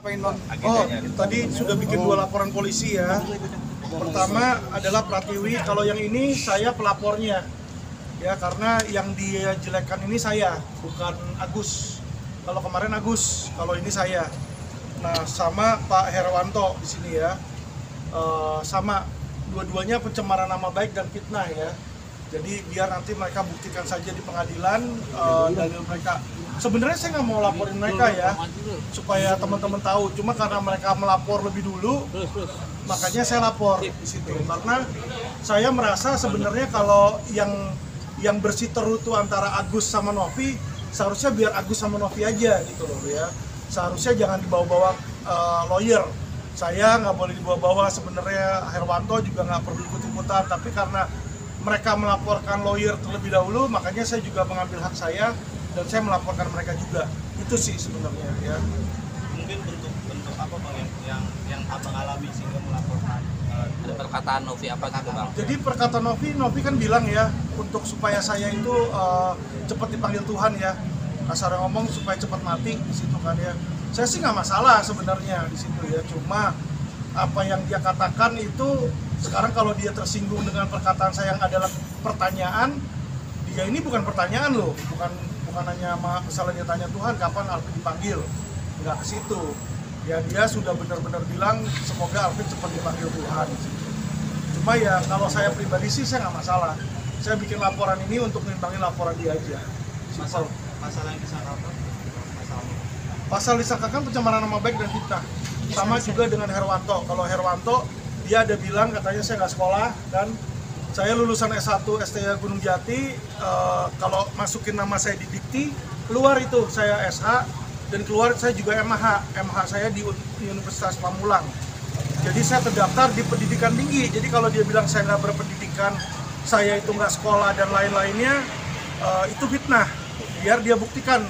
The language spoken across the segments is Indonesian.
Oh, tadi sudah bikin 2 laporan polisi ya. Pertama adalah Pratiwi, kalau yang ini saya pelapornya. Ya, karena yang dia jelekkan ini saya, bukan Agus. Kalau kemarin Agus, kalau ini saya. Nah, sama Pak Herwanto di sini ya. Sama dua-duanya pencemaran nama baik dan fitnah ya. Jadi biar nanti mereka buktikan saja di pengadilan dalil mereka. Sebenarnya saya nggak mau laporin mereka ya, supaya teman-teman tahu. Cuma karena mereka melapor lebih dulu, makanya saya lapor di situ. Karena saya merasa sebenarnya kalau yang bersih terutu antara Agus sama Novi, seharusnya biar Agus sama Novi aja gitu loh ya. Seharusnya jangan dibawa-bawa lawyer. Saya nggak boleh dibawa-bawa, sebenarnya Herwanto juga nggak perlu ikut-ikutan. Tapi karena mereka melaporkan lawyer terlebih dahulu, makanya saya juga mengambil hak saya dan saya melaporkan mereka juga. Itu sih sebenarnya ya. Mungkin bentuk apa Bang yang Abang alami sehingga melaporkan? Ada perkataan Novi apa gitu Bang? Jadi perkataan Novi kan bilang ya, untuk supaya saya itu cepat dipanggil Tuhan ya. Kasar ngomong supaya cepat mati di situ kan ya. Saya sih nggak masalah sebenarnya di situ ya. Cuma apa yang dia katakan itu sekarang kalau dia tersinggung dengan perkataan saya yang adalah pertanyaan, dia ini bukan pertanyaan loh, bukan hanya misalnya dia tanya Tuhan kapan Alvin dipanggil, nggak ke situ. Ya dia sudah benar-benar bilang semoga Alvin cepat dipanggil Tuhan. Cuma ya kalau saya pribadi sih saya nggak masalah. Saya bikin laporan ini untuk nimbangin laporan dia aja. Masalah yang disangkakan? Pasal disangkakan pencemaran nama baik dan fitnah. Sama juga dengan Herwanto. Kalau Herwanto dia ada bilang katanya saya nggak sekolah dan saya lulusan S1 STIA Gunung Jati, kalau masukin nama saya di Dikti, keluar itu saya SH, dan keluar saya juga MH saya di Universitas Pamulang. Jadi saya terdaftar di pendidikan tinggi, jadi kalau dia bilang saya nggak berpendidikan, saya itu nggak sekolah dan lain-lainnya, itu fitnah. Biar dia buktikan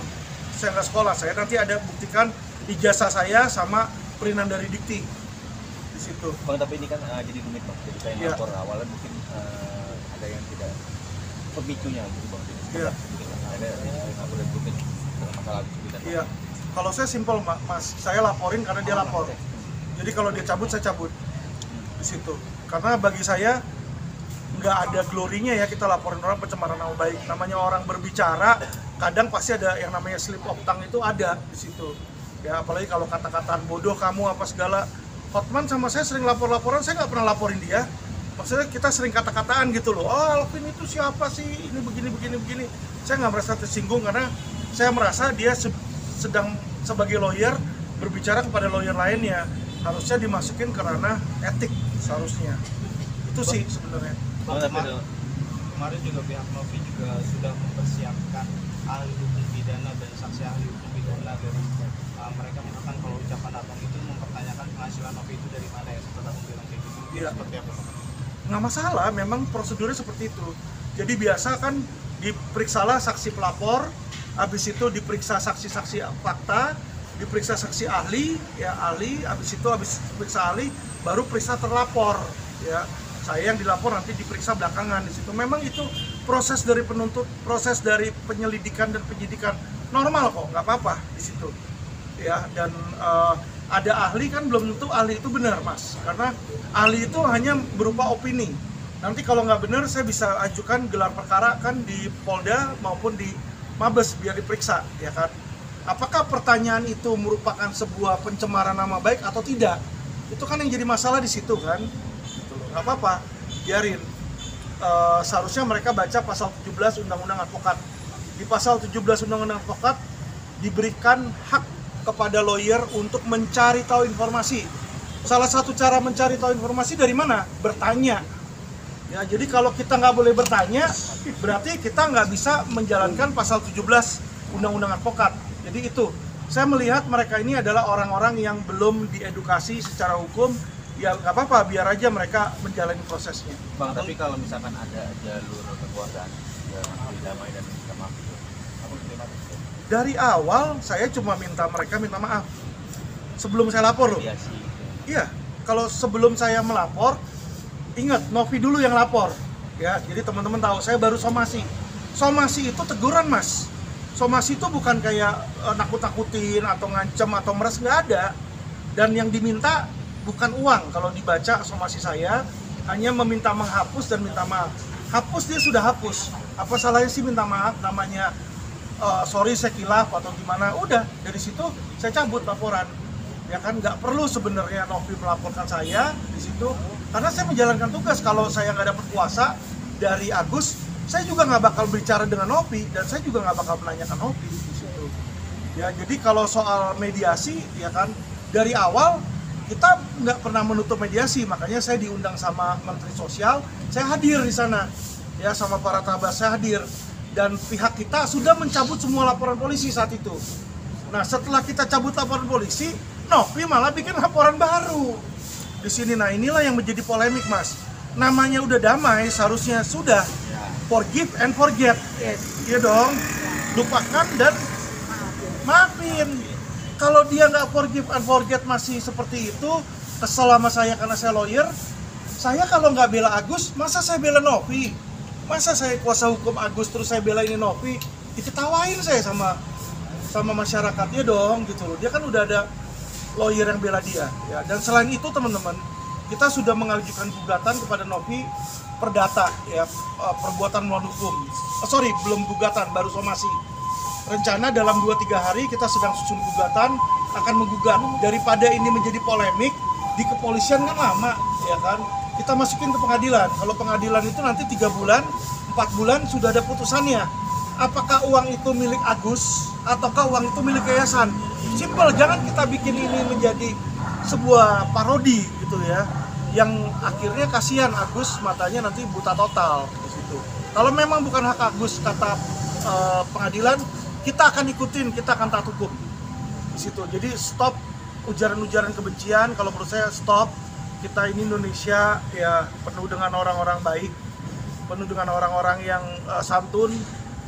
saya nggak sekolah, saya nanti ada buktikan ijazah saya sama perinan dari Dikti. Situ. Bang, tapi ini kan jadi rumit Bang, jadi kayak lapor awalnya mungkin ada yang tidak pemicunya gitu Bang. Iya. Ada yang nggak boleh rumit dengan masalah itu. Iya. Kalau saya simpel Mas, saya laporin karena dia lapor. Jadi kalau dia cabut saya cabut di situ. Karena bagi saya nggak ada glorinya ya kita laporin orang pencemaran nama baik. Namanya orang berbicara, kadang pasti ada yang namanya slip of tongue itu ada di situ. Ya apalagi kalau kata-kataan bodoh kamu apa segala. Hotman sama saya sering lapor-laporan, saya nggak pernah laporin dia. Maksudnya kita sering kata-kataan gitu loh. Oh Alvin itu siapa sih? Ini begini. Saya nggak merasa tersinggung karena saya merasa dia sedang sebagai lawyer berbicara kepada lawyer lainnya. Harusnya dimasukin ke ranah etik seharusnya. Itu sih sebenarnya. Kemarin juga pihak Novi juga sudah mempersiapkan ahli hukum pidana dan saksi ahli hukum pidana dari mereka mengatakan kalau ucapan abang itu mempertanyakan penghasilan Novi itu dari mana ya setelah bilang kayak gitu. Iya. Seperti apa? Nggak masalah, memang prosedurnya seperti itu. Jadi biasa kan diperiksalah saksi pelapor, habis itu diperiksa saksi-saksi fakta, diperiksa saksi ahli, habis periksa ahli, baru periksa terlapor, ya. Saya yang dilapor nanti diperiksa belakangan di situ. Memang itu proses dari proses dari penyelidikan dan penyidikan normal kok, nggak apa-apa di situ. Ya, dan ada ahli kan belum tentu ahli itu benar Mas, karena ahli itu hanya berupa opini. Nanti kalau nggak benar saya bisa ajukan gelar perkara kan di Polda maupun di Mabes biar diperiksa ya kan. Apakah pertanyaan itu merupakan sebuah pencemaran nama baik atau tidak? Itu kan yang jadi masalah di situ kan. Gitu loh. Nggak apa-apa, biarin. Seharusnya mereka baca pasal 17 Undang-Undang Advokat. Di pasal 17 Undang-Undang Advokat diberikan hak kepada lawyer untuk mencari tahu informasi. Salah satu cara mencari tahu informasi dari mana? Bertanya. Ya, jadi kalau kita nggak boleh bertanya, berarti kita nggak bisa menjalankan pasal 17 Undang-Undang Advokat. Jadi itu, saya melihat mereka ini adalah orang-orang yang belum diedukasi secara hukum. Ya nggak apa-apa, biar aja mereka menjalani prosesnya. Bang, tapi kalau misalkan ada jalur kekuasaan yang damai dan minta maaf itu, apa terima? Dari awal saya cuma mereka minta maaf sebelum saya lapor loh. Iya, kalau sebelum saya melapor, ingat Novi dulu yang lapor. Ya, jadi teman-teman tahu saya baru somasi. Somasi itu teguran Mas. Somasi itu bukan kayak nakut-nakutin atau ngancem atau meres, nggak ada. Dan yang diminta bukan uang, kalau dibaca somasi saya hanya meminta menghapus dan minta maaf. Hapus dia sudah hapus, apa salahnya sih minta maaf, namanya sorry saya kilaf atau gimana, udah dari situ saya cabut laporan. Ya kan, nggak perlu sebenarnya Novi melaporkan saya di situ, karena saya menjalankan tugas. Kalau saya nggak dapat kuasa dari Agus, saya juga nggak bakal bicara dengan Novi dan saya juga nggak bakal menanyakan Novi di situ. Ya, jadi kalau soal mediasi, ya kan, dari awal kita nggak pernah menutup mediasi, makanya saya diundang sama Menteri Sosial, saya hadir di sana, ya, sama para tabas saya hadir, dan pihak kita sudah mencabut semua laporan polisi saat itu. Nah, setelah kita cabut laporan polisi, Novi malah bikin laporan baru di sini. Nah, inilah yang menjadi polemik, Mas. Namanya udah damai, seharusnya sudah forgive and forget, ya dong, lupakan dan maafin. Kalau dia nggak forgive and forget masih seperti itu, kesel sama saya karena saya lawyer. Saya kalau nggak bela Agus, masa saya bela Novi? Masa saya kuasa hukum Agus terus saya bela ini Novi? Diketawain saya sama masyarakatnya dong, gitu loh. Dia kan udah ada lawyer yang bela dia, ya. Dan selain itu teman-teman, kita sudah mengajukan gugatan kepada Novi perdata, ya, perbuatan melawan hukum. Belum gugatan, baru somasi. Rencana dalam 2-3 hari kita sedang susun gugatan, akan menggugat. Daripada ini menjadi polemik di kepolisian kan lama, ya kan, kita masukin ke pengadilan. Kalau pengadilan itu nanti 3 bulan, 4 bulan sudah ada putusannya. Apakah uang itu milik Agus ataukah uang itu milik yayasan? Simpel, jangan kita bikin ini menjadi sebuah parodi gitu ya, yang akhirnya kasihan Agus, matanya nanti buta total di situ. Kalau memang bukan hak Agus, kata pengadilan, kita akan ikutin, kita akan taat hukum di situ. Jadi stop ujaran-ujaran kebencian. Kalau menurut saya stop. Kita ini Indonesia, ya, penuh dengan orang-orang baik, penuh dengan orang-orang yang santun.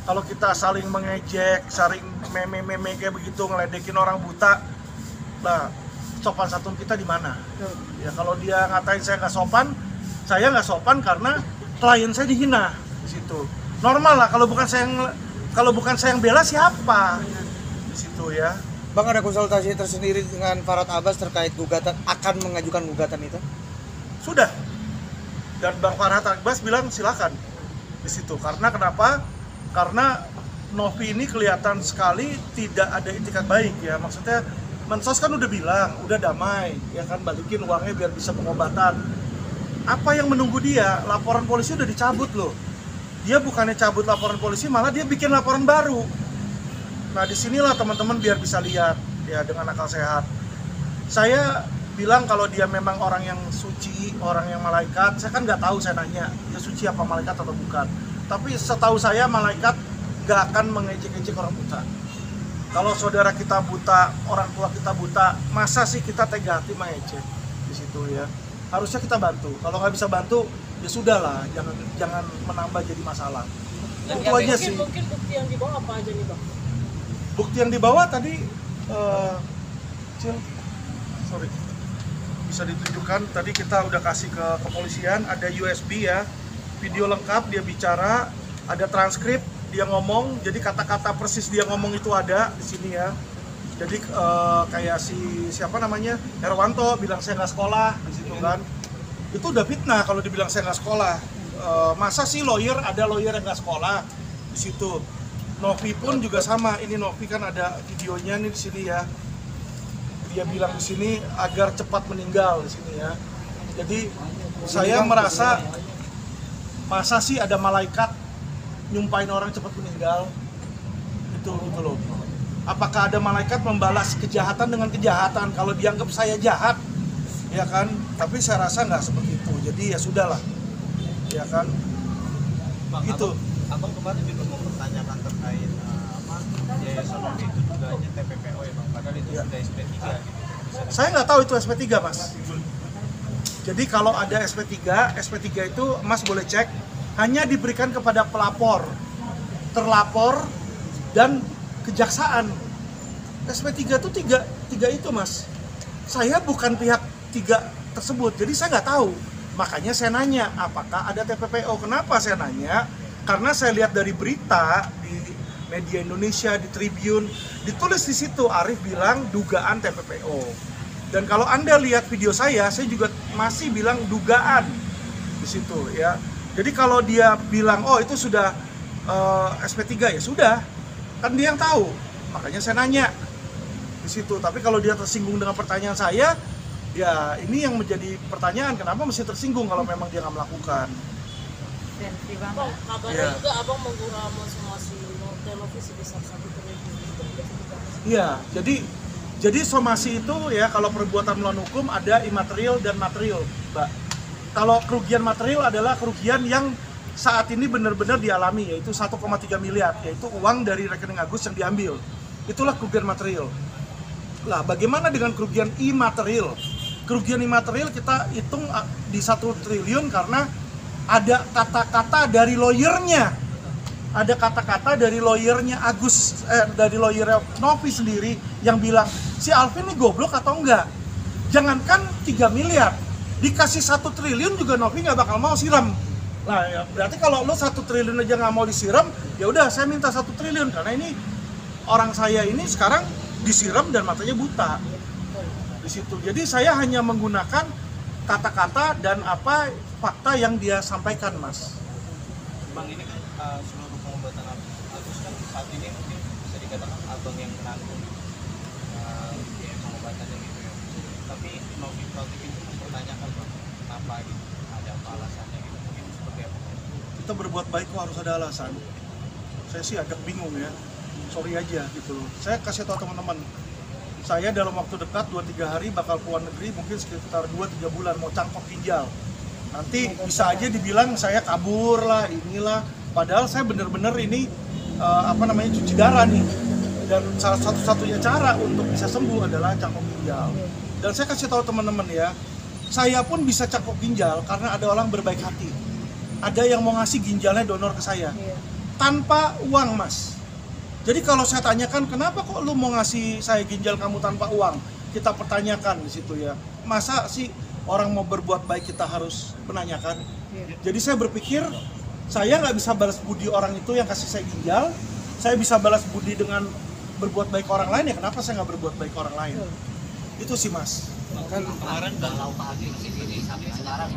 Kalau kita saling mengejek, saling meme-meme kayak begitu, ngeledekin orang buta, nah, sopan santun kita di mana? Ya, kalau dia ngatain saya nggak sopan karena klien saya dihina di situ. Normal lah, kalau bukan saya yang bela siapa di situ, ya. Bang, ada konsultasi tersendiri dengan Farhad Abbas terkait gugatan, akan mengajukan gugatan itu? Sudah. Dan Bang Farhad Abbas bilang silakan di situ. Karena kenapa? Karena Novi ini kelihatan sekali tidak ada itikat baik, ya. Maksudnya Mensos kan udah bilang, udah damai, ya kan, balikin uangnya biar bisa pengobatan. Apa yang menunggu dia? Laporan polisi udah dicabut loh. Dia bukannya cabut laporan polisi, malah dia bikin laporan baru. Nah, disinilah teman-teman biar bisa lihat, ya, dengan akal sehat. Saya bilang kalau dia memang orang yang suci, orang yang malaikat, saya kan nggak tahu, saya nanya, dia suci apa malaikat atau bukan. Tapi setahu saya malaikat nggak akan mengejek-ejek orang buta. Kalau saudara kita buta, orang tua kita buta, masa sih kita tega hati mengejek di situ, ya. Harusnya kita bantu. Kalau nggak bisa bantu, ya sudahlah, jangan menambah jadi masalah. Itu aja sih. Mungkin bukti yang dibawa apa aja nih, Bang? Bukti yang dibawa tadi, bisa ditunjukkan. Tadi kita udah kasih ke kepolisian, ada USB, ya, video lengkap dia bicara, ada transkrip dia ngomong, jadi kata-kata persis dia ngomong itu ada di sini, ya. Jadi kayak siapa namanya, Herwanto bilang saya nggak sekolah di situ kan, itu udah fitnah kalau dibilang saya nggak sekolah. Masa sih ada lawyer yang nggak sekolah di situ. Novi pun juga sama. Ini Novi kan ada videonya nih di sini, ya. Dia bilang di sini agar cepat meninggal di sini, ya. Jadi saya merasa masa sih ada malaikat nyumpain orang cepat meninggal? Itu gitu loh. Apakah ada malaikat membalas kejahatan dengan kejahatan kalau dianggap saya jahat? Ya kan? Tapi saya rasa nggak seperti itu. Jadi ya sudahlah. Ya kan? Bang, itu. Abang kemarin juga mempertanyakan terkait Yayasan Novi itu juga hanya TPPO, ya Bang, padahal itu sudah SP3 gitu. Saya nggak tahu itu SP3, Mas. Jadi kalau ada SP3 itu Mas boleh cek, hanya diberikan kepada pelapor, terlapor, dan kejaksaan. SP3 itu tiga itu, Mas. Saya bukan pihak 3 tersebut, jadi saya nggak tahu. Makanya saya nanya, apakah ada TPPO? Kenapa saya nanya? Karena saya lihat dari berita di media Indonesia, di Tribun, ditulis di situ Arif bilang dugaan TPPO. Dan kalau Anda lihat video saya juga masih bilang dugaan di situ ya. Jadi kalau dia bilang oh itu sudah SP3 ya sudah, kan dia yang tahu. Makanya saya nanya di situ. Tapi kalau dia tersinggung dengan pertanyaan saya, ya ini yang menjadi pertanyaan, kenapa mesti tersinggung kalau memang dia nggak melakukan. Bang, kabarnya Iya. juga abang mensomasi televisi besar 1 triliun. Iya, jadi somasi itu ya kalau perbuatan melawan hukum ada imaterial dan material, Mbak. Kalau kerugian material adalah kerugian yang saat ini benar-benar dialami, yaitu 1,3 miliar, yaitu uang dari rekening Agus yang diambil. Itulah kerugian material. Lah, bagaimana dengan kerugian imaterial? Kerugian imaterial kita hitung di 1 triliun karena ada kata-kata dari lawyernya. Ada kata-kata dari lawyernya Agus, dari lawyernya Novi sendiri yang bilang, si Alvin ini goblok atau enggak? Jangankan 3 miliar, dikasih 1 triliun juga Novi nggak bakal mau siram. Nah, ya, berarti kalau lo 1 triliun aja nggak mau disiram, ya udah saya minta 1 triliun karena ini orang saya ini sekarang disiram dan matanya buta di situ. Jadi saya hanya menggunakan kata-kata dan apa fakta yang dia sampaikan, Mas. Bang, ini kan seluruh pengobatan Agus kan saat ini mungkin bisa dikatakan abang yang menanggung biaya pengobatannya gitu ya. Tapi Novi Prativi itu mempertanyakan Bang, kenapa gitu, ada apa alasannya gitu, mungkin seperti apa? Kita berbuat baik kok harus ada alasan. Saya sih agak bingung ya. Sorry aja gitu loh. Saya kasih tahu teman-teman, saya dalam waktu dekat 2-3 hari bakal keluar negeri, mungkin sekitar 2-3 bulan mau cangkok ginjal. Nanti bisa aja dibilang saya kabur lah, inilah. Padahal saya bener-bener ini cuci darah nih. Dan salah satu-satunya cara untuk bisa sembuh adalah cangkok ginjal. Dan saya kasih tahu teman-teman ya, saya pun bisa cangkok ginjal karena ada orang berbaik hati. Ada yang mau ngasih ginjalnya donor ke saya tanpa uang, Mas. Jadi kalau saya tanyakan, kenapa kok lu mau ngasih saya ginjal kamu tanpa uang? Kita pertanyakan di situ ya. Masa sih orang mau berbuat baik kita harus menanyakan? Jadi saya berpikir, saya nggak bisa balas budi orang itu yang kasih saya ginjal. Saya bisa balas budi dengan berbuat baik orang lain, ya kenapa saya nggak berbuat baik orang lain? Itu sih, Mas. Kemarin udah lau pagi di sini sampai sekarang